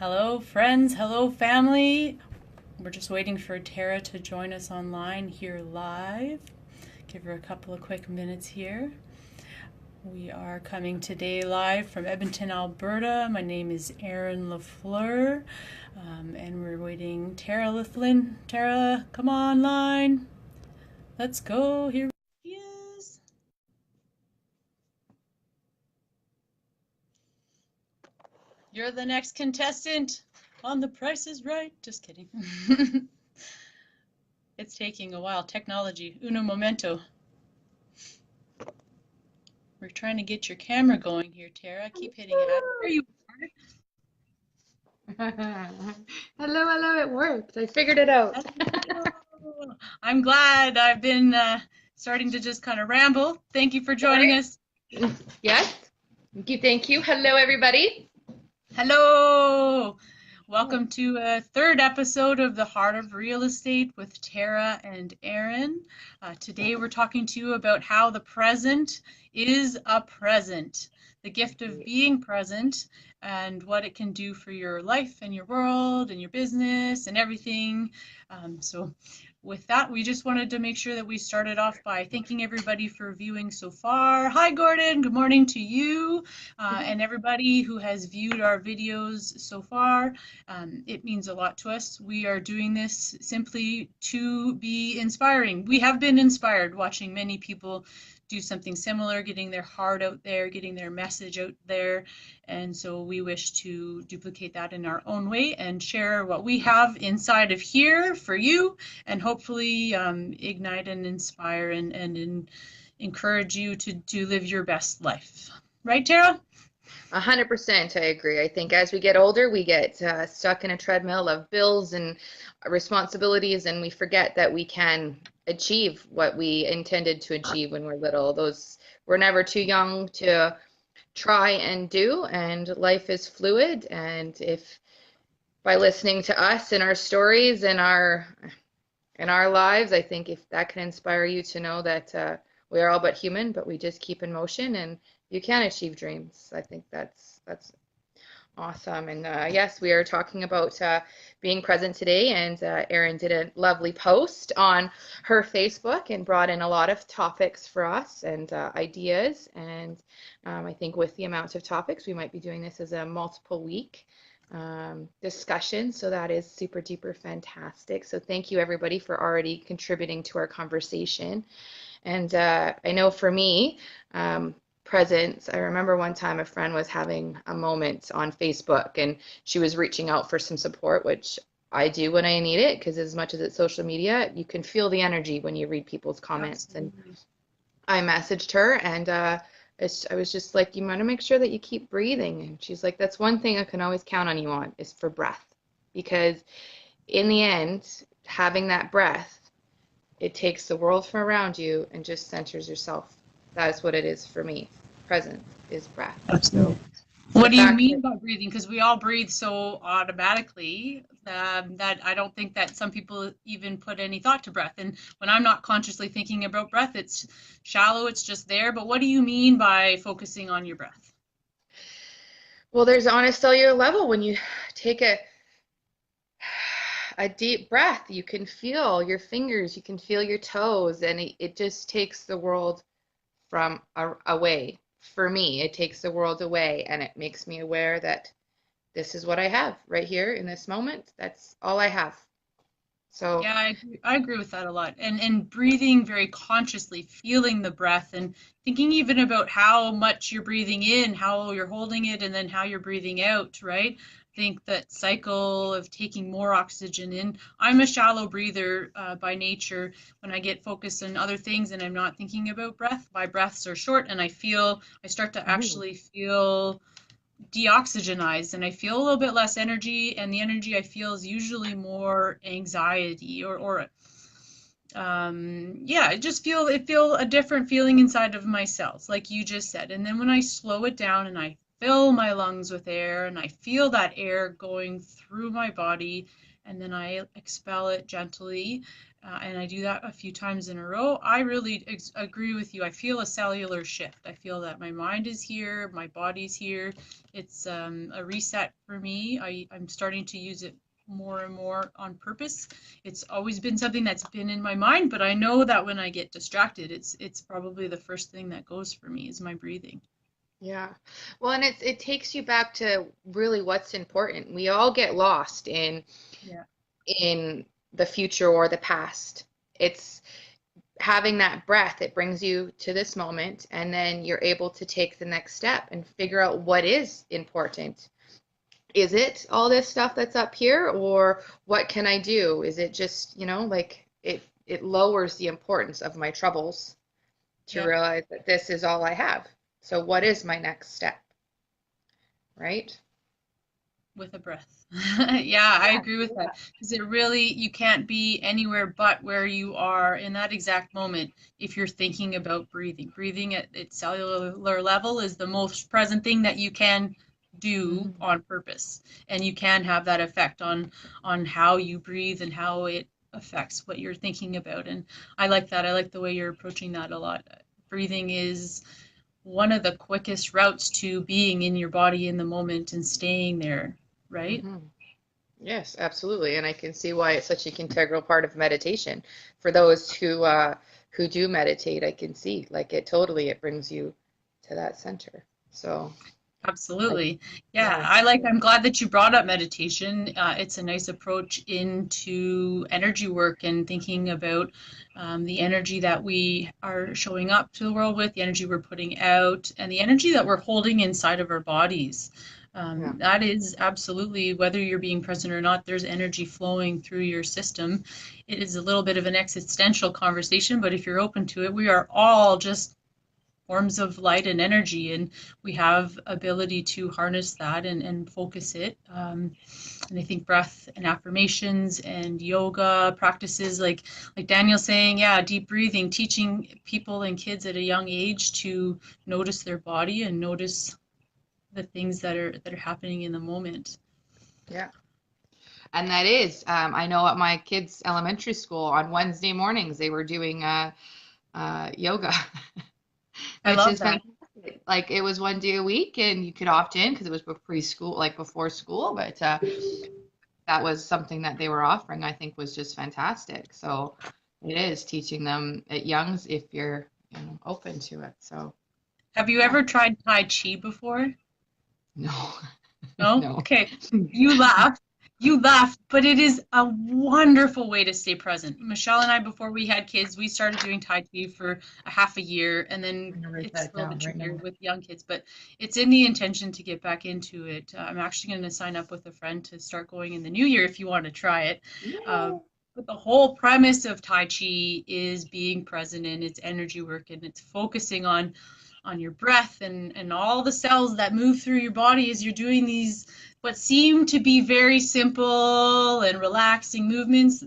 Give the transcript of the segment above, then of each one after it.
Hello, friends. Hello, family. We're just waiting for Tara to join us online here live. Give her a couple of quick minutes here. We are coming today live from Edmonton, Alberta. My name is Erin LaFleur, and we're waiting Tara Lithlin. Tara, come online. Let's go. Here she is. You're the next contestant on The Price is Right. Just kidding. It's taking a while. Technology. Uno momento. We're trying to get your camera going here, Tara. Keep hitting it. There you Hello, it worked. I figured it out. are. I'm glad. I've been starting to just kind of ramble. Thank you for joining Sorry. us. Yes. Thank you. Hello, everybody. Hello. Welcome to a third episode of The Heart of Real Estate with Tara and Erin. Today we're talking to you about how the present is a present, the gift of being present, and what it can do for your life and your world and your business and everything. So with that, we just wanted to make sure that we started off by thanking everybody for viewing so far. Hi, Gordon. Good morning to you and everybody who has viewed our videos so far. It means a lot to us. We are doing this simply to be inspiring. We have been inspired watching many people do something similar, getting their heart out there, getting their message out there. And so we wish to duplicate that in our own way and share what we have inside of here for you, and hopefully ignite and inspire and encourage you to live your best life. Right, Tara? 100% I agree. I think as we get older, we get stuck in a treadmill of bills and responsibilities, and we forget that we can achieve what we intended to achieve when we're little. We're never too young to try and do, and life is fluid. And if by listening to us and our stories and our lives, I think if that can inspire you to know that we are all but human, but we just keep in motion and you can achieve dreams. I think that's awesome. And yes, we are talking about being present today. And Erin did a lovely post on her Facebook and brought in a lot of topics for us and ideas. And I think with the amount of topics, we might be doing this as a multiple week discussion. So that is super duper fantastic. So thank you everybody for already contributing to our conversation. And I know for me, presence, I remember one time a friend was having a moment on Facebook and she was reaching out for some support, which I do when I need it, because as much as it's social media, you can feel the energy when you read people's comments. And Absolutely. I messaged her and I was just like, you want to make sure that you keep breathing. And she's like, that's one thing I can always count on you on is for breath. Because in the end, having that breath, it takes the world from around you and just centers yourself. That is what it is for me. Presence is breath. So Absolutely. the What do you fact mean that, by breathing? Because we all breathe so automatically that I don't think that some people even put any thought to breath. And when I'm not consciously thinking about breath, it's shallow, it's just there. But what do you mean by focusing on your breath? well, there's on a cellular level when you take a deep breath, you can feel your fingers, you can feel your toes, and it just takes the world from away. For me, it takes the world away and it makes me aware that this is what I have right here in this moment. That's all I have. So, Yeah, I agree with that a lot. And breathing very consciously, feeling the breath and thinking even about how much you're breathing in, how you're holding it, and then how you're breathing out, right? I think that cycle of taking more oxygen in. I'm a shallow breather by nature. When I get focused on other things and I'm not thinking about breath, my breaths are short and I start to mhm. actually feel deoxygenized and I feel a little bit less energy, and the energy I feel is usually more anxiety or yeah, I feel a different feeling inside of my cells, like you just said. And then when I slow it down and I fill my lungs with air and I feel that air going through my body and then I expel it gently, and I do that a few times in a row, I really agree with you. I feel a cellular shift. I feel that my mind is here, my body's here. It's a reset for me. I'm starting to use it more and more on purpose. It's always been something that's been in my mind, but I know that when I get distracted, it's probably the first thing that goes for me is my breathing. Yeah. Well, and it takes you back to really what's important. We all get lost Yeah. in the future or the past. It's having that breath, it brings you to this moment, and then you're able to take the next step and figure out what is important. Is it all this stuff that's up here, or what can I do? Is it just, like it lowers the importance of my troubles to Yeah. realize that this is all I have. So what is my next step? Right? With a breath. Yeah, I Yeah. agree with that because it really, you can't be anywhere but where you are in that exact moment if you're thinking about breathing. Breathing at its cellular level is the most present thing that you can do Mhm. on purpose, and you can have that effect on how you breathe and how it affects what you're thinking about. And I like that. I like the way you're approaching that a lot. Breathing is one of the quickest routes to being in your body in the moment and staying there, right? Mhm. Yes, absolutely. And I can see why it's such an integral part of meditation. For those who do meditate, I can see like it brings you to that center. So, I, Absolutely. Yeah, yeah. I'm glad that you brought up meditation. It's a nice approach into energy work and thinking about the energy that we are showing up to the world with, the energy we're putting out, and the energy that we're holding inside of our bodies. Yeah. That is absolutely, whether you're being present or not, there's energy flowing through your system. It is a little bit of an existential conversation, but if you're open to it, we are all just forms of light and energy, and we have ability to harness that and focus it. And I think breath and affirmations and yoga practices, like Daniel's saying, yeah, deep breathing, teaching people and kids at a young age to notice their body and notice the things that are happening in the moment. Yeah. And that is, I know at my kids' elementary school on Wednesday mornings they were doing yoga, I which love is that. fantastic. Like it was one day a week, and you could opt in because it was preschool, like before school. But that was something that they were offering. I think was just fantastic. So it is teaching them at youngs if you're open to it. So Have you yeah, ever tried Tai Chi before? no, No? no. Okay. You laugh. You laugh, but it is a wonderful way to stay present. Michelle and I, before we had kids, we started doing Tai Chi for a half a year, and then I'm gonna write it's that a little bit down right trickier now. with young kids, but it's in the intention to get back into it. I'm actually going to sign up with a friend to start going in the new year if you want to try it. Uh, Yeah. but the whole premise of Tai Chi is being present and it's energy work and it's focusing on your breath and all the cells that move through your body as you're doing these what seem to be very simple and relaxing movements.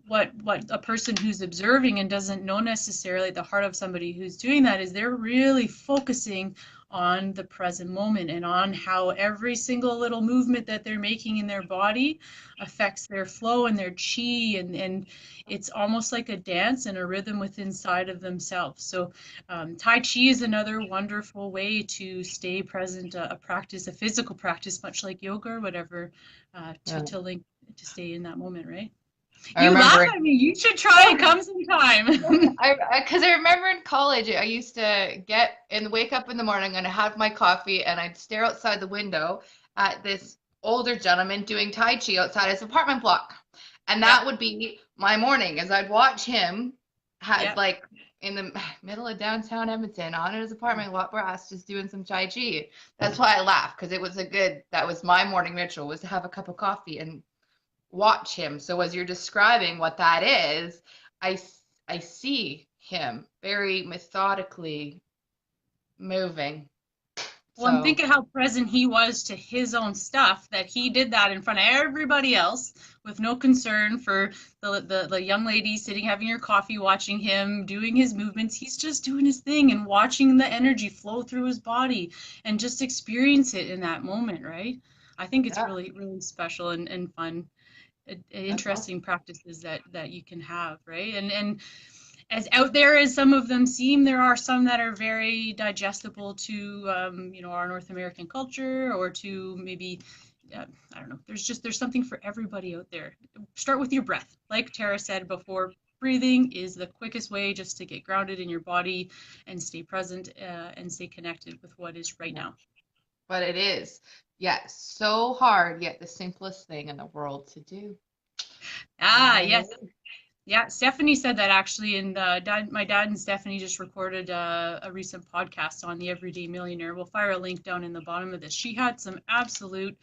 What a person who's observing and doesn't know necessarily the heart of somebody who's doing that is they're really focusing on the present moment and on how every single little movement that they're making in their body affects their flow and their chi, and it's almost like a dance and a rhythm within inside of themselves. So Tai Chi is another wonderful way to stay present, a practice, a physical practice, much like yoga or whatever, Yeah. to link, to stay in that moment, right? I You laugh remember. at me. You should try it. Come sometime. Because I remember in college, I used to wake up in the morning and have my coffee, and I'd stare outside the window at this older gentleman doing Tai Chi outside his apartment block. And Yeah, that would be my morning, as I'd watch him had yeah. like in the middle of downtown Edmonton on his apartment lot grass just doing some Tai Chi. That's why I laugh, because that was my morning ritual, was to have a cup of coffee and watch him. So as you're describing what that is, I I see him very methodically moving. Well, and So think of how present he was to his own stuff that he did that in front of everybody else with no concern for the young lady sitting having her coffee, watching him doing his movements. He's just doing his thing and watching the energy flow through his body and just experience it in that moment, right? I think it's yeah, really, really special and fun. That's awesome. interesting practices that you can have, right? And as out there as some of them seem, there are some that are very digestible to our North American culture, or to maybe I don't know. There's something for everybody out there. Start with your breath. Like Tara said before, breathing is the quickest way just to get grounded in your body and stay present and stay connected with what is right now. But it is, yes, so hard, yet the simplest thing in the world to do. Yes. Yeah, Stephanie said that actually, and my dad and Stephanie just recorded a recent podcast on the Everyday Millionaire. We'll fire a link down in the bottom of this. She had some absolute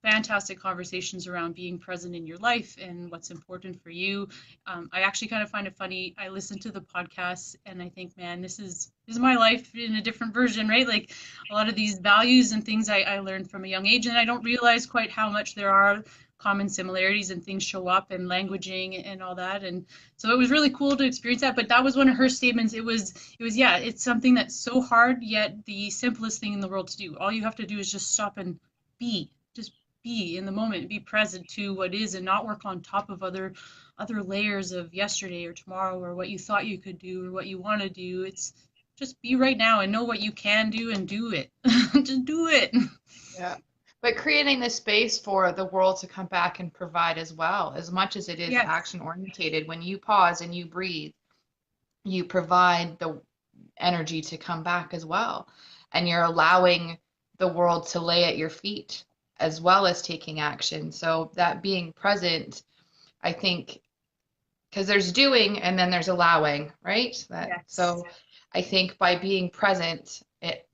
fantastic conversations around being present in your life and what's important for you. I actually kind of find it funny. I listen to the podcast and I think, man, this is my life in a different version, right? Like a lot of these values and things I learned from a young age, and I don't realize quite how much there are common similarities and things show up and languaging and all that. And so it was really cool to experience that. But that was one of her statements. It was yeah, it's something that's so hard, yet the simplest thing in the world to do. All you have to do is just stop and be in the moment, be present to what is, and not work on top of other layers of yesterday or tomorrow, or what you thought you could do or what you want to do. It's just be right now and know what you can do and do it. Just do it. Yeah. But creating the space for the world to come back and provide as well, as much as it is Yes. action orientated, when you pause and you breathe, you provide the energy to come back as well. And you're allowing the world to lay at your feet as well as taking action. So that being present, I think, because there's doing and then there's allowing, right? Yes. So I think by being present,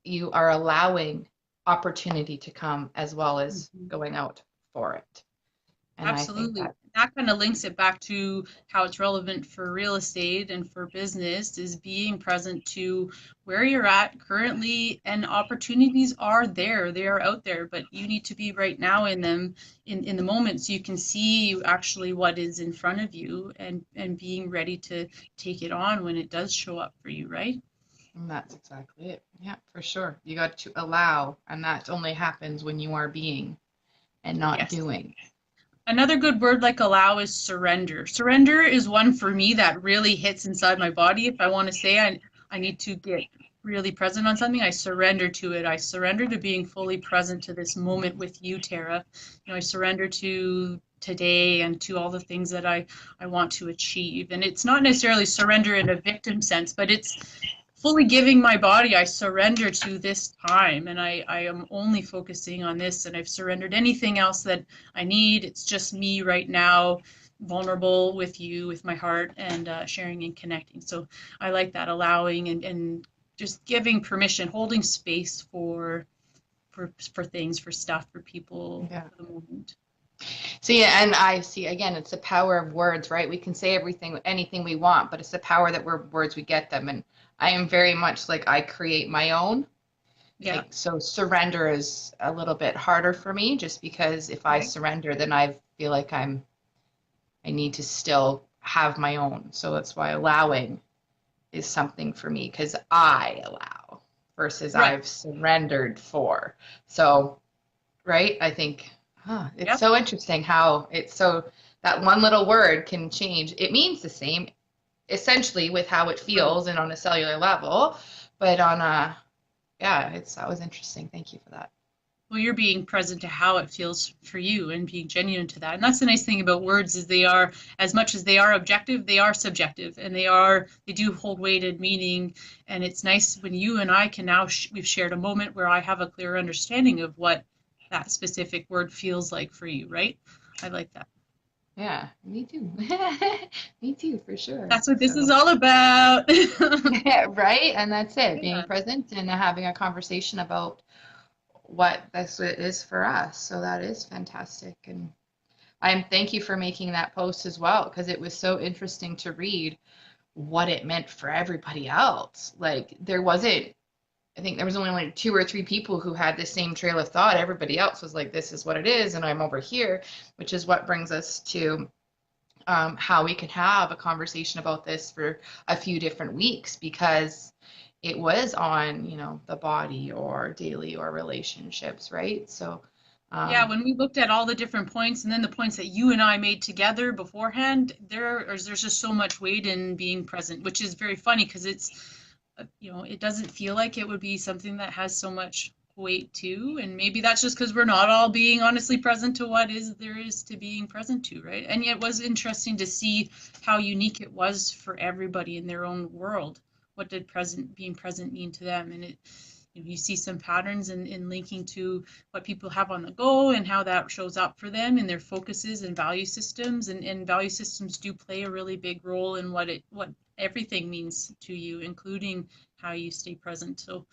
you are allowing opportunity to come as well as going out for it. And Absolutely. I think that kind of links it back to how it's relevant for real estate and for business, is being present to where you're at currently, and opportunities are there. They are out there, but you need to be right now in them, in the moment, so you can see actually what is in front of you, and being ready to take it on when it does show up for you, right? and that's exactly it. Yeah, for sure. You got to allow, and that only happens when you are being and not Yes. doing. Another good word like allow is surrender. Surrender is one for me that really hits inside my body. If I want to say I need to get really present on something, I surrender to it. I surrender to being fully present to this moment with you, Tara. I surrender to today and to all the things that I want to achieve. And it's not necessarily surrender in a victim sense, but it's fully giving my body, I surrender to this time, and I am only focusing on this, and I've surrendered anything else that I need. It's just me right now, vulnerable with you, with my heart, and sharing and connecting. So I like that, allowing and just giving permission, holding space for things, for stuff, for people, Yeah. for the moment. See, and I see again, it's the power of words, right? We can say anything we want, but it's the power that words we get them. And I am very much like I create my own. Yeah. Like, so surrender is a little bit harder for me, just because if I surrender, then I feel like I need to still have my own. So that's why allowing is something for me, because I allow versus Right. I've surrendered for. So, right? I think it's so interesting how it's so that one little word can change. It means the same essentially with how it feels and on a cellular level, but on that was interesting. Thank you for that. Well, you're being present to how it feels for you and being genuine to that. And that's the nice thing about words, is they are, as much as they are objective, they are subjective, and they do hold weighted meaning. And it's nice when you and I can now, we've shared a moment where I have a clear understanding of what that specific word feels like for you, right? I like that. Yeah, me too. Me too, for sure. That's what this is all about. Yeah, right? And that's it, Yeah. being present and having a conversation about what this is for us. So that is fantastic. And thank you for making that post as well, because it was so interesting to read what it meant for everybody else. Like I think there was only like 2 or 3 people who had the same trail of thought. Everybody else was like, this is what it is, and I'm over here, which is what brings us to how we can have a conversation about this for a few different weeks, because it was on, the body or daily or relationships, right? So Yeah, when we looked at all the different points and then the points that you and I made together beforehand, there's just so much weight in being present, which is very funny because it doesn't feel like it would be something that has so much weight too. And maybe that's just because we're not all being honestly present to what there is to being present to, right? And yet it was interesting to see how unique it was for everybody in their own world. What did being present mean to them? And you see some patterns in linking to what people have on the go and how that shows up for them in their focuses and value systems. And value systems do play a really big role in what everything means to you, including how you stay present. So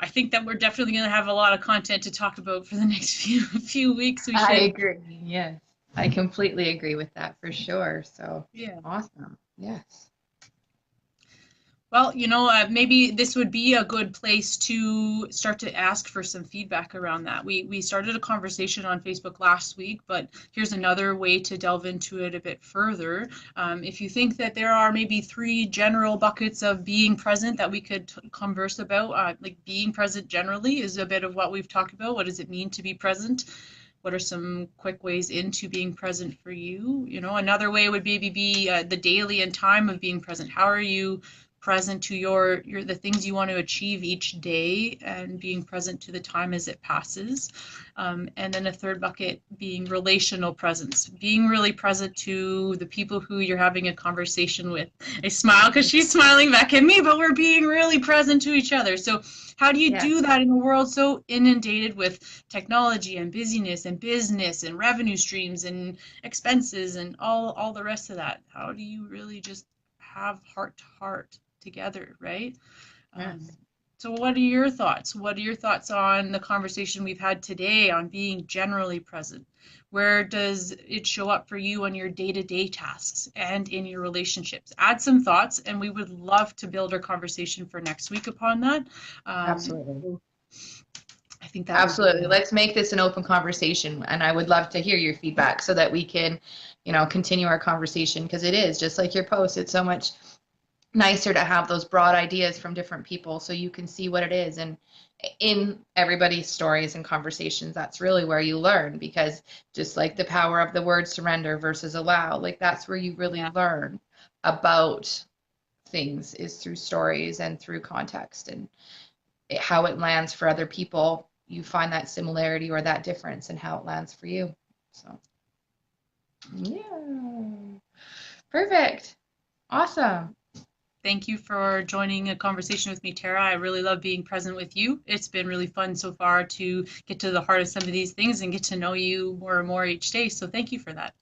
I think that we're definitely going to have a lot of content to talk about for the next few weeks. I agree. Yes, I completely agree with that for sure. So yeah, awesome. Yes. Well, maybe this would be a good place to start to ask for some feedback around that. We started a conversation on Facebook last week, but here's another way to delve into it a bit further. If you think that there are maybe 3 general buckets of being present that we could converse about, like being present generally is a bit of what we've talked about. What does it mean to be present? What are some quick ways into being present for you? Another way would maybe be the daily and time of being present. How are you present to the things you want to achieve each day and being present to the time as it passes. And then a third bucket being relational presence, being really present to the people who you're having a conversation with. I smile because she's smiling back at me, but we're being really present to each other. So how do you do that in a world so inundated with technology and busyness and business and revenue streams and expenses and all the rest of that? How do you really just have heart to heart together, right? Yes. So what are your thoughts? What are your thoughts on the conversation we've had today on being generally present? Where does it show up for you on your day-to-day tasks and in your relationships? Add some thoughts, and we would love to build our conversation for next week upon that. Absolutely. I think that absolutely. Let's make this an open conversation, and I would love to hear your feedback so that we can, continue our conversation, because it is just like your post. It's so much nicer to have those broad ideas from different people so you can see what it is. And in everybody's stories and conversations, that's really where you learn, because just like the power of the word surrender versus allow, like that's where you really learn about things, is through stories and through context and how it lands for other people. You find that similarity or that difference in how it lands for you. So yeah, perfect. Awesome. Thank you for joining a conversation with me, Tara. I really love being present with you. It's been really fun so far to get to the heart of some of these things and get to know you more and more each day. So thank you for that.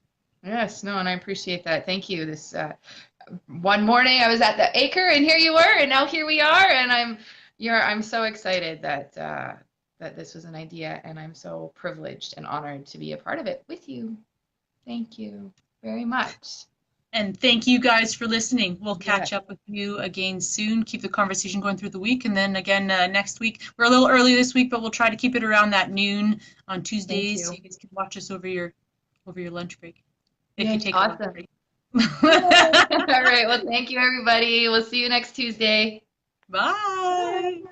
Yes, no, and I appreciate that. Thank you. This one morning I was at the Acre and here you were, and now here we are, and I'm so excited that that this was an idea, and I'm so privileged and honored to be a part of it with you. Thank you very much. And thank you guys for listening. We'll catch up with you again soon. Keep the conversation going through the week. And then again, next week, we're a little early this week, but we'll try to keep it around that noon on Tuesdays. So you guys can watch us over your lunch break. If you take a lunch break. All right. Well, thank you, everybody. We'll see you next Tuesday. Bye.